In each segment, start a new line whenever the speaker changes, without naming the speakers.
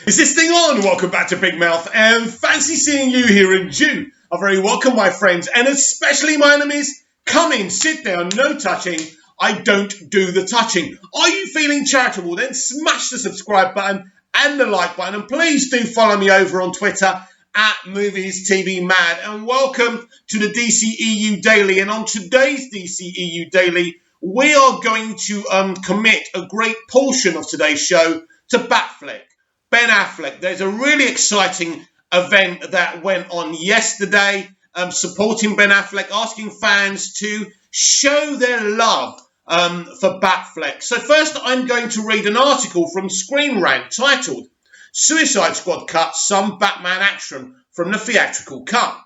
Is this thing on? Welcome back to Big Mouth, and fancy seeing you here in June. A very welcome, my friends, and especially my enemies. Come in, sit down, no touching. I don't do the touching. Are you feeling charitable? Then smash the subscribe button and the like button, and please do follow me over on Twitter at Movies TV Mad. And welcome to the dceu Daily. And on today's dceu Daily, we are going to commit a great portion of today's show to Batfleck. Ben Affleck. There's a really exciting event that went on yesterday, supporting Ben Affleck, asking fans to show their love for Batfleck. So first, I'm going to read an article from Screen Rant titled "Suicide Squad Cuts Some Batman Action from the Theatrical Cut."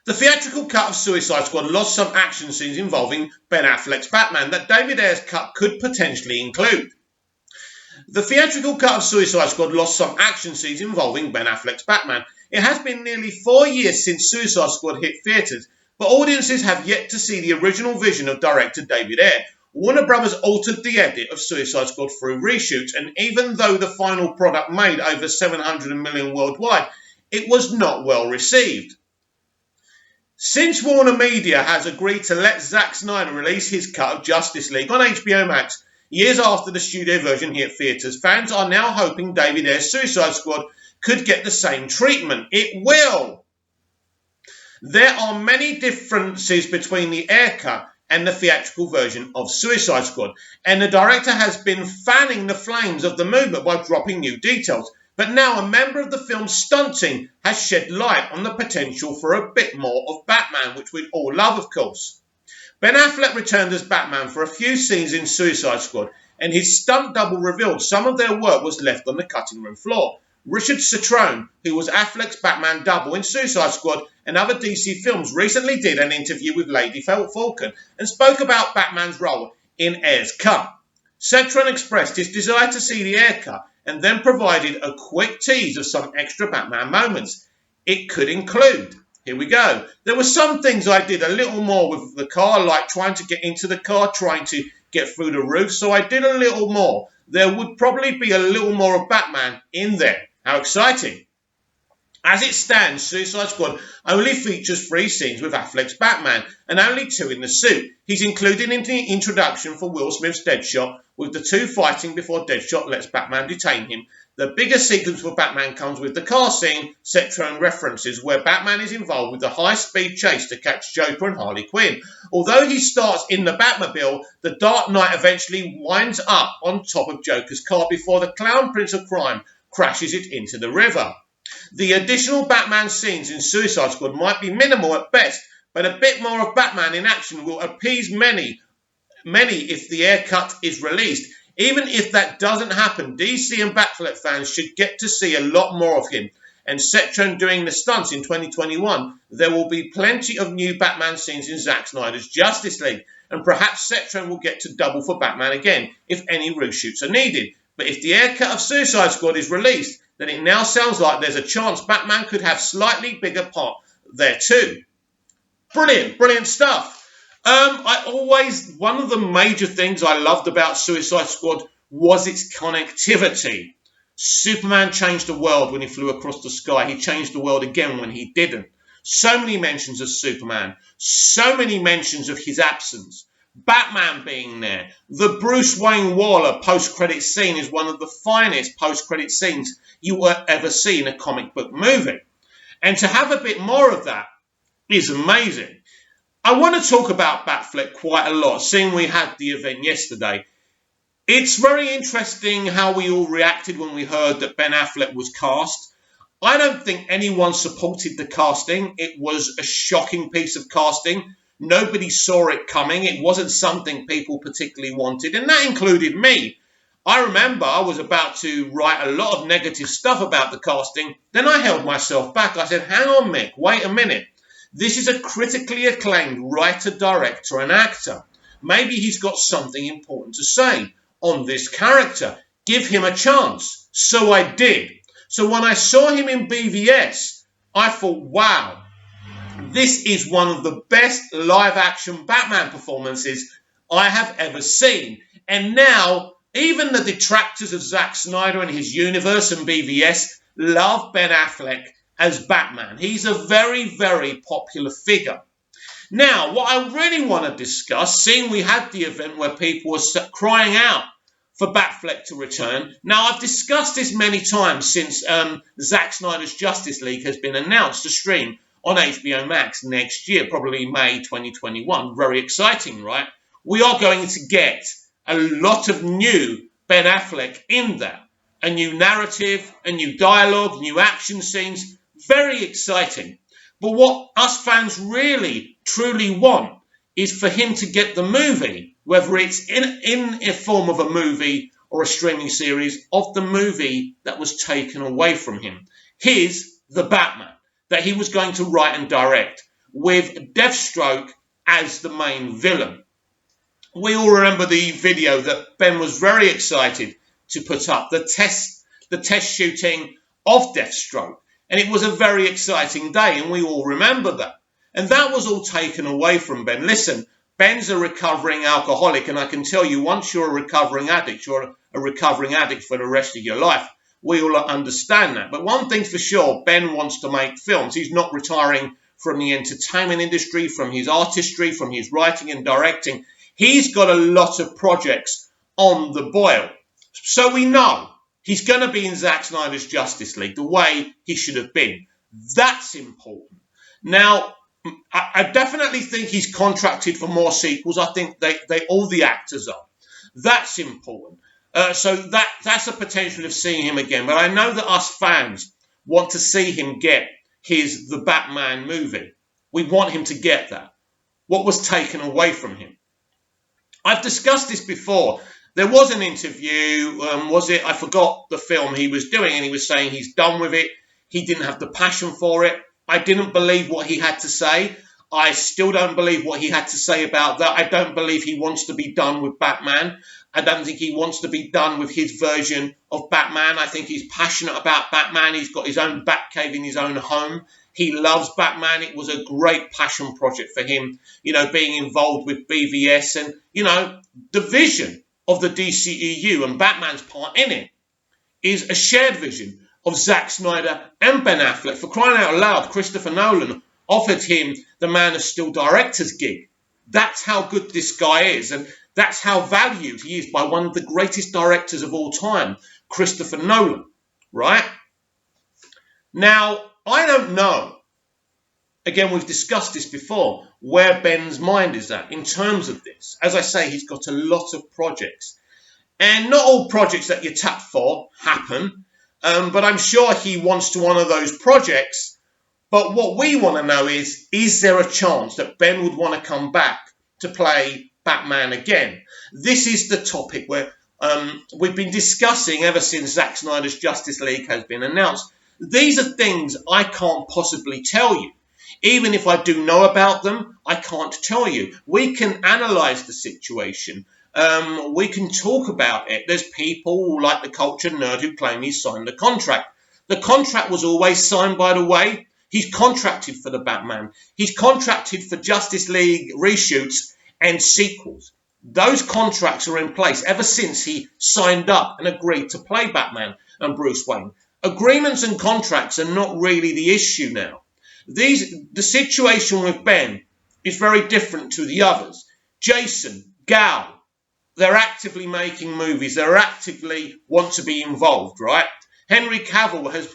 The theatrical cut of Suicide Squad lost some action scenes involving Ben Affleck's Batman that David Ayer's cut could potentially include. The theatrical cut of Suicide Squad lost some action scenes involving Ben Affleck's Batman. It has been nearly 4 years since Suicide Squad hit theatres, but audiences have yet to see the original vision of director David Ayer. Warner Brothers altered the edit of Suicide Squad through reshoots, and even though the final product made over $700 million worldwide, it was not well received. Since Warner Media has agreed to let Zack Snyder release his cut of Justice League on HBO Max, years after the studio version hit theatres, fans are now hoping David Ayer's Suicide Squad could get the same treatment. It will. There are many differences between the Ayer cut and the theatrical version of Suicide Squad, and the director has been fanning the flames of the movement by dropping new details. But now a member of the film's stunt team has shed light on the potential for a bit more of Batman, which we'd all love, of course. Ben Affleck returned as Batman for a few scenes in Suicide Squad, and his stunt double revealed some of their work was left on the cutting room floor. Richard Citrone, who was Affleck's Batman double in Suicide Squad and other DC films, recently did an interview with Lady Falcon and spoke about Batman's role in Ayer's cut. Citrone expressed his desire to see the Ayer cut and then provided a quick tease of some extra Batman moments. It could include... Here we go. There were some things I did a little more with the car, like trying to get into the car, trying to get through the roof, so I did a little more. There would probably be a little more of Batman in there. How exciting. As it stands, Suicide Squad only features 3 scenes with Affleck's Batman, and only 2 in the suit. He's included in the introduction for Will Smith's Deadshot, with the 2 fighting before Deadshot lets Batman detain him. The bigger sequence for Batman comes with the car scene, Citrone references, where Batman is involved with a high-speed chase to catch Joker and Harley Quinn. Although he starts in the Batmobile, the Dark Knight eventually winds up on top of Joker's car before the Clown Prince of Crime crashes it into the river. The additional Batman scenes in Suicide Squad might be minimal at best, but a bit more of Batman in action will appease many if the Ayer cut is released. Even if that doesn't happen, DC and Batfleck fans should get to see a lot more of him. And Citrone doing the stunts in 2021, there will be plenty of new Batman scenes in Zack Snyder's Justice League. And perhaps Citrone will get to double for Batman again if any reshoots are needed. But if the Ayer cut of Suicide Squad is released, then it now sounds like there's a chance Batman could have slightly bigger part there too. Brilliant stuff. One of the major things I loved about Suicide Squad was its connectivity. Superman changed the world when he flew across the sky. He changed the world again when he didn't. So many mentions of Superman. So many mentions of his absence. Batman being there. The Bruce Wayne Waller post-credit scene is one of the finest post-credit scenes you will ever see in a comic book movie. And to have a bit more of that is amazing. I want to talk about Batfleck quite a lot, seeing we had the event yesterday. It's very interesting how we all reacted when we heard that Ben Affleck was cast. I don't think anyone supported the casting. It was a shocking piece of casting. Nobody saw it coming. It wasn't something people particularly wanted, and that included me. I remember I was about to write a lot of negative stuff about the casting. Then I held myself back. I said, hang on, Mick, wait a minute. This is a critically acclaimed writer, director, and actor. Maybe he's got something important to say on this character. Give him a chance. So I did. So when I saw him in BVS, I thought, wow, this is one of the best live-action Batman performances I have ever seen. And now Even the detractors of Zack Snyder and his universe and BVS love Ben Affleck as Batman. He's a very, very popular figure. Now, what I really want to discuss, seeing we had the event where people were crying out for Batfleck to return. Now, I've discussed this many times since Zack Snyder's Justice League has been announced to stream on HBO Max next year, probably May 2021. Very exciting, right? We are going to get a lot of new Ben Affleck in there. A new narrative, a new dialogue, new action scenes. Very exciting. But what us fans really, truly want is for him to get the movie, whether it's in a form of a movie or a streaming series, of the movie that was taken away from him. His The Batman, that he was going to write and direct, with Deathstroke as the main villain. We all remember the video that Ben was very excited to put up, the test shooting of Deathstroke. And it was a very exciting day, and we all remember that. And that was all taken away from Ben. Listen, Ben's a recovering alcoholic, and I can tell you, once you're a recovering addict, you're a recovering addict for the rest of your life. We all understand that. But one thing's for sure, Ben wants to make films. He's not retiring from the entertainment industry, from his artistry, from his writing and directing. He's got a lot of projects on the boil. So we know he's going to be in Zack Snyder's Justice League the way he should have been. That's important. Now, I definitely think he's contracted for more sequels. I think all the actors are. That's important. So that's a potential of seeing him again. But I know that us fans want to see him get The Batman movie. We want him to get that. What was taken away from him. I've discussed this before. There was an interview, I forgot the film he was doing, and he was saying he's done with it. He didn't have the passion for it. I didn't believe what he had to say. I still don't believe what he had to say about that. I don't believe he wants to be done with Batman. I don't think he wants to be done with his version of Batman. I think he's passionate about Batman. He's got his own Batcave in his own home. He loves Batman. It was a great passion project for him, being involved with BVS and, the vision of the DCEU and Batman's part in it is a shared vision of Zack Snyder and Ben Affleck. For crying out loud, Christopher Nolan offered him the Man of Steel director's gig. That's how good this guy is, and that's how valued he is by one of the greatest directors of all time, Christopher Nolan, right? Now, I don't know, again, we've discussed this before, where Ben's mind is at in terms of this. As I say, he's got a lot of projects. And not all projects that you tap for happen, but I'm sure he wants to honour those projects. But what we want to know is there a chance that Ben would want to come back to play Batman again? This is the topic where we've been discussing ever since Zack Snyder's Justice League has been announced. These are things I can't possibly tell you. Even if I do know about them, I can't tell you. We can analyse the situation. We can talk about it. There's people like the culture nerd who claim he signed the contract. The contract was always signed, by the way. He's contracted for the Batman. He's contracted for Justice League reshoots and sequels. Those contracts are in place ever since he signed up and agreed to play Batman and Bruce Wayne. Agreements and contracts are not really the issue now. The situation with Ben is very different to the others. Jason, Gal, they're actively making movies. They actively want to be involved, right? Henry Cavill has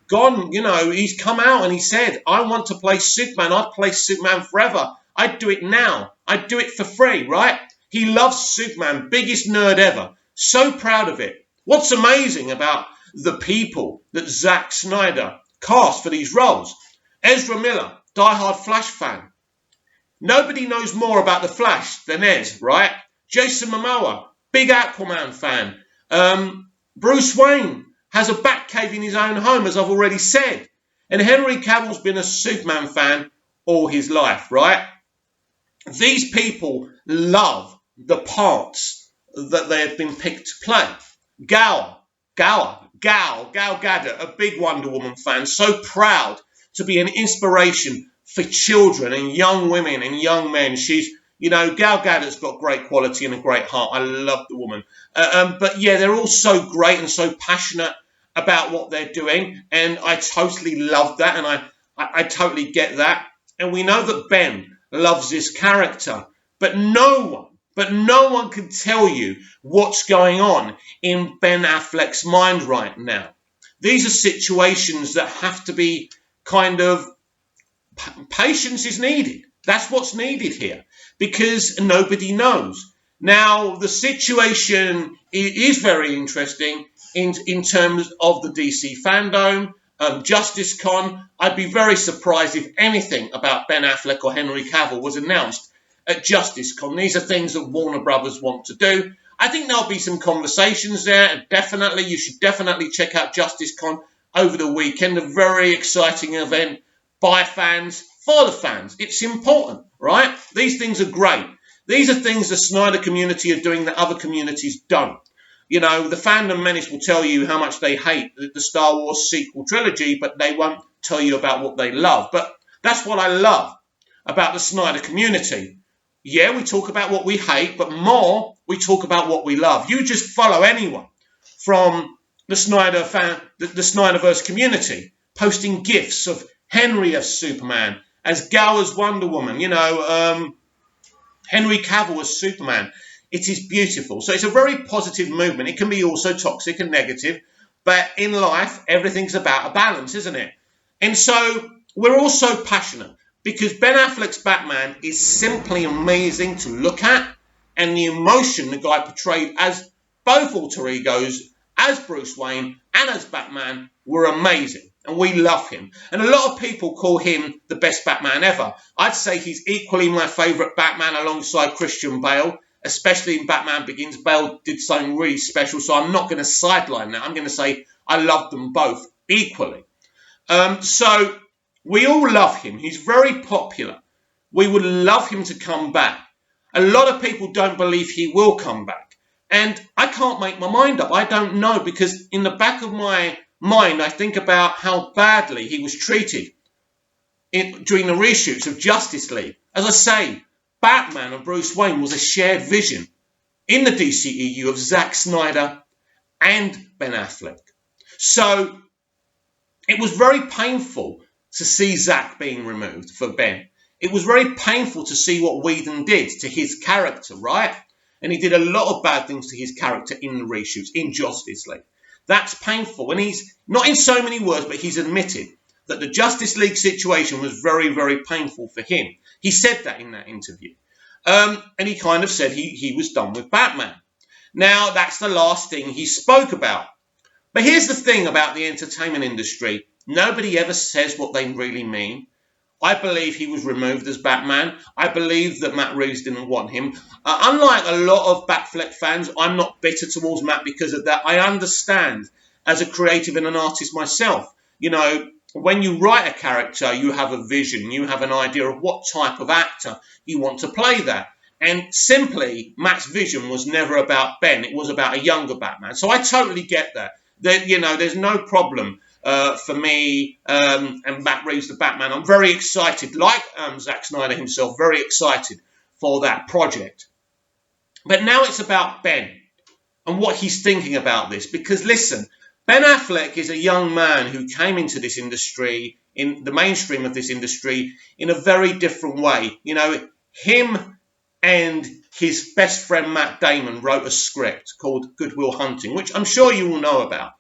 gone, he's come out and he said, I want to play Superman. I'd play Superman forever. I'd do it now. I'd do it for free, right? He loves Superman, biggest nerd ever. So proud of it. What's amazing about the people that Zack Snyder cast for these roles? Ezra Miller, diehard Flash fan. Nobody knows more about the Flash than Ez, right? Jason Momoa, big Aquaman fan. Bruce Wayne has a Batcave in his own home, as I've already said. And Henry Cavill's been a Superman fan all his life, right? These people love the parts that they have been picked to play. Gal Gadot, a big Wonder Woman fan, so proud to be an inspiration for children and young women and young men. She's You know, Gal Gadot's got great quality and a great heart. I love the woman. But yeah, they're all so great and so passionate about what they're doing. And I totally love that. And I totally get that. And we know that Ben loves this character. But no one can tell you what's going on in Ben Affleck's mind right now. These are situations that have to be kind of, patience is needed. That's what's needed here, because nobody knows. Now, the situation is very interesting in terms of the DC fandom. Justice Con, I'd be very surprised if anything about Ben Affleck or Henry Cavill was announced at Justice Con. These are things that Warner Brothers want to do. I think there'll be some conversations there, and definitely, you should definitely check out Justice Con over the weekend. A very exciting event by fans, for the fans. It's important, right? These things are great. These are things the Snyder community are doing that other communities don't. You know, the fandom menace will tell you how much they hate the Star Wars sequel trilogy, but they won't tell you about what they love. But that's what I love about the Snyder community. Yeah, we talk about what we hate, but more, we talk about what we love. You just follow anyone from the Snyder the Snyderverse community, posting GIFs of Henry as Superman, as Gal as Wonder Woman, you know, Henry Cavill as Superman. It is beautiful. So it's a very positive movement. It can be also toxic and negative, but in life, everything's about a balance, isn't it? And so we're all so passionate because Ben Affleck's Batman is simply amazing to look at, and the emotion the guy portrayed as both alter egos, as Bruce Wayne and as Batman, were amazing. And we love him. And a lot of people call him the best Batman ever. I'd say he's equally my favourite Batman alongside Christian Bale, especially in Batman Begins. Bale did something really special, so I'm not going to sideline that. I'm going to say I love them both equally. So we all love him. He's very popular. We would love him to come back. A lot of people don't believe he will come back. And I can't make my mind up. I don't know, because in the back of my mind, I think about how badly he was treated during the reshoots of Justice League. As I say, Batman and Bruce Wayne was a shared vision in the DCEU of Zack Snyder and Ben Affleck. So it was very painful to see Zack being removed for Ben. It was very painful to see what Whedon did to his character, right? And he did a lot of bad things to his character in the reshoots, in Justice League. That's painful. And he's, not in so many words, but he's admitted that the Justice League situation was very, very painful for him. He said that in that interview. And he kind of said he was done with Batman. Now, that's the last thing he spoke about. But here's the thing about the entertainment industry. Nobody ever says what they really mean. I believe he was removed as Batman. I believe that Matt Reeves didn't want him. Unlike a lot of Batfleck fans, I'm not bitter towards Matt because of that. I understand as a creative and an artist myself. You know, when you write a character, you have a vision. You have an idea of what type of actor you want to play that. And simply, Matt's vision was never about Ben. It was about a younger Batman. So I totally get that. You know, there's no problem for me and Matt Reeves, the Batman. I'm very excited, like Zack Snyder himself, very excited for that project. But now it's about Ben and what he's thinking about this. Because listen, Ben Affleck is a young man who came into this industry, in the mainstream of this industry, in a very different way. You know, him and his best friend Matt Damon wrote a script called Good Will Hunting, which I'm sure you all know about.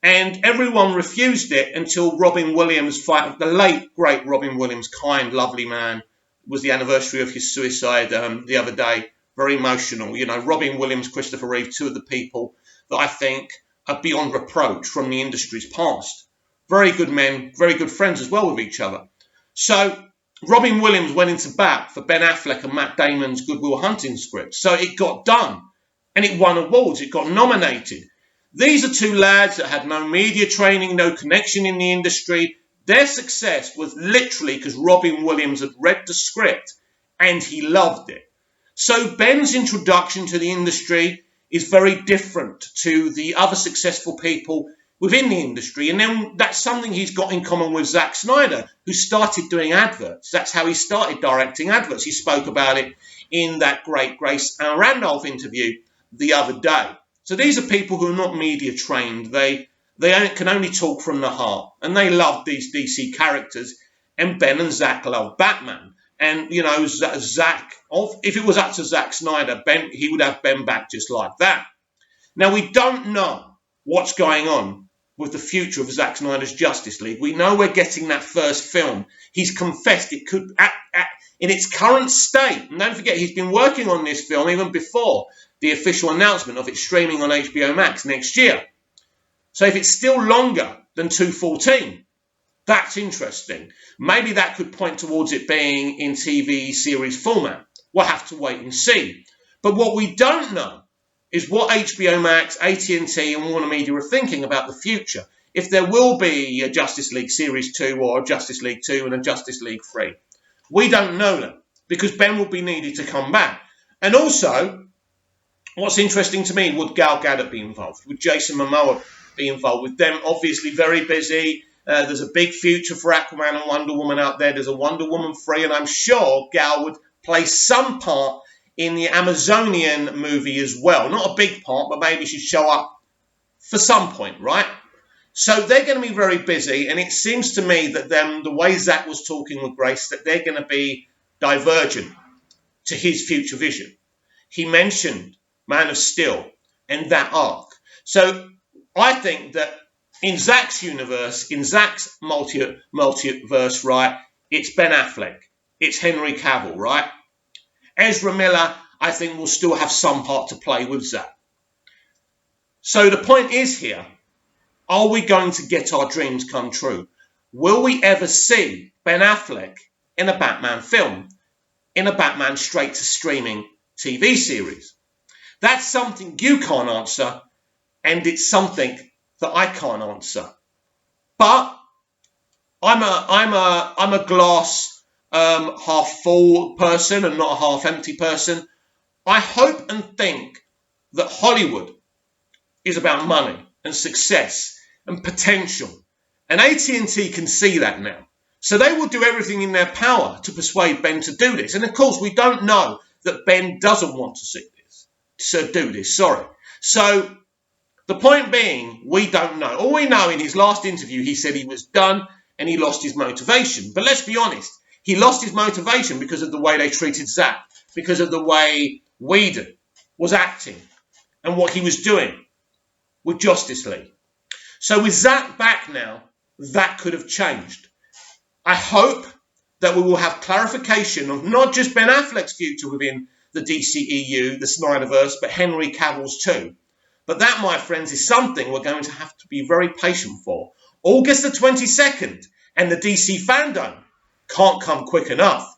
And everyone refused it until Robin Williams, the late, great Robin Williams, kind, lovely man. It was the anniversary of his suicide the other day. Very emotional. You know, Robin Williams, Christopher Reeve, two of the people that I think are beyond reproach from the industry's past. Very good men, very good friends as well with each other. So Robin Williams went into bat for Ben Affleck and Matt Damon's Good Will Hunting script. So it got done and it won awards. It got nominated. These are two lads that had no media training, no connection in the industry. Their success was literally because Robin Williams had read the script and he loved it. So Ben's introduction to the industry is very different to the other successful people within the industry. And then that's something he's got in common with Zack Snyder, who started doing adverts. That's how he started directing adverts. He spoke about it in that great Grace Randolph interview the other day. So these are people who are not media trained. They can only talk from the heart, and they love these DC characters. And Ben and Zack love Batman. And, you know, Zack, if it was up to Zack Snyder, he would have Ben back just like that. Now, we don't know what's going on with the future of Zack Snyder's Justice League. We know we're getting that first film. He's confessed it could, in its current state, and don't forget, he's been working on this film even before the official announcement of it streaming on HBO Max next year. So if it's still longer than 214, that's interesting. Maybe that could point towards it being in TV series format. We'll have to wait and see. But what we don't know is what HBO Max, AT&T and Warner Media are thinking about the future. If there will be a Justice League Series 2 or a Justice League 2 and a Justice League 3. We don't know that because Ben will be needed to come back. And also, what's interesting to me, would Gal Gadot be involved? Would Jason Momoa be involved? With them obviously very busy. There's a big future for Aquaman and Wonder Woman out there. There's a Wonder Woman 3, and I'm sure Gal would play some part in the Amazonian movie as well. Not a big part, but maybe she'd show up for some point, right? So they're going to be very busy, and it seems to me that the way Zack was talking with Grace, that they're going to be divergent to his future vision. He mentioned Man of Steel and that arc. So I think that in Zack's universe, in Zack's multiverse, right, it's Ben Affleck, it's Henry Cavill, right? Ezra Miller, I think, will still have some part to play with Zack. So the point is here, are we going to get our dreams come true? Will we ever see Ben Affleck in a Batman film, in a Batman straight-to-streaming TV series? That's something you can't answer, and it's something that I can't answer. But I'm a glass half full person and not a half empty person. I hope and think that Hollywood is about money and success and potential. And AT&T can see that now. So they will do everything in their power to persuade Ben to do this. And of course, we don't know that Ben doesn't want to do this. So the point being, we don't know. All we know, in his last interview, he said he was done and he lost his motivation. But let's be honest, he lost his motivation because of the way they treated Zack, because of the way Whedon was acting and what he was doing with Justice League. So with Zack back now, that could have changed. I hope that we will have clarification of not just Ben Affleck's future within the DCEU, the Snyderverse, but Henry Cavill's too. But that, my friends, is something we're going to have to be very patient for. August the 22nd, and the DC fandom can't come quick enough.